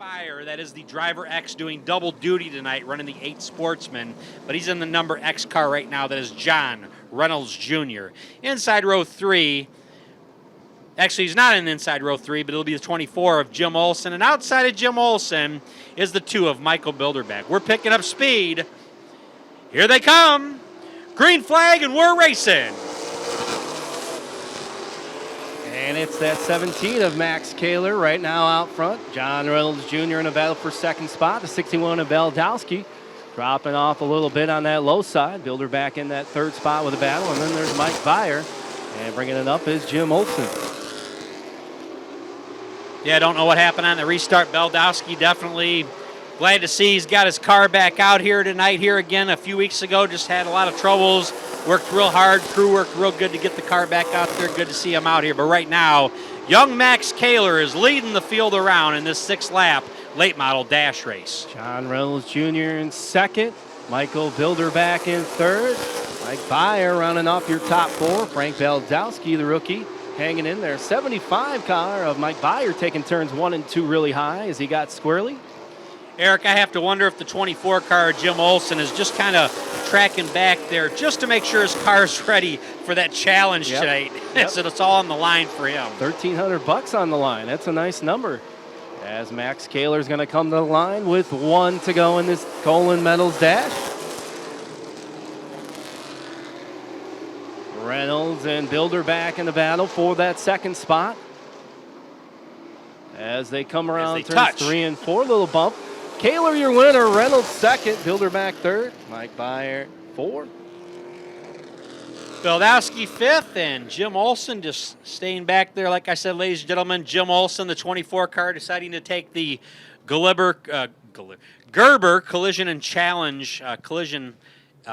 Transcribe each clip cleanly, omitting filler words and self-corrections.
Byer, that is the driver X, doing double duty tonight, running the 8 Sportsman, but he's in the number X car right now. That is John Reynolds Jr. Inside row 3, actually he's not in inside row 3, but it'll be the 24 of Jim Olson, and outside of Jim Olson is the 2 of Michael Bilderbeck. We're picking up speed. Here they come. Green flag, and we're racing. And it's that 17 of Max Kaler right now out front. John Reynolds Jr. in a battle for second spot. The 61 of Baldowski dropping off a little bit on that low side. Bilderbeck in that third spot with a battle. And then there's Mike Byer. And bringing it up is Jim Olson. Yeah, I don't know what happened on the restart. Baldowski definitely glad to see he's got his car back out here tonight. Here again a few weeks ago, just had a lot of troubles. Worked real hard. Crew worked real good to get the car back out there. Good to see him out here. But right now, young Max Kaler is leading the field around in this 6th lap late model dash race. John Reynolds Jr. in second. Michael Bilderbeck in third. Mike Byer rounding off your top 4. Frank Baldowski, the rookie, hanging in there. 75 car of Mike Byer taking turns 1 and 2 really high as he got squirrely. Eric, I have to wonder if the 24 car, Jim Olson, is just kind of tracking back there just to make sure his car's ready for that challenge tonight. So it's all on the line for him. $1,300 on the line. That's a nice number. As Max Kaler's going to come to the line with 1 to go in this Colin Metals dash. Reynolds and Bilderbeck in the battle for that second spot. As they come around turns 3 and 4, little bump. Kaler, your winner. Reynolds second. Bilderbeck third. Mike Byer 4. Baldowski 5th, and Jim Olson just staying back there. Like I said, ladies and gentlemen, Jim Olson, the 24 car, deciding to take the Gerber Collision and Challenge collision.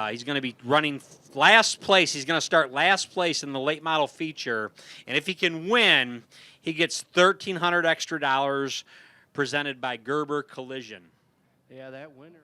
He's going to be running last place. He's going to start last place in the late model feature, and if he can win, he gets $1,300 extra presented by Gerber Collision. Yeah, that winner.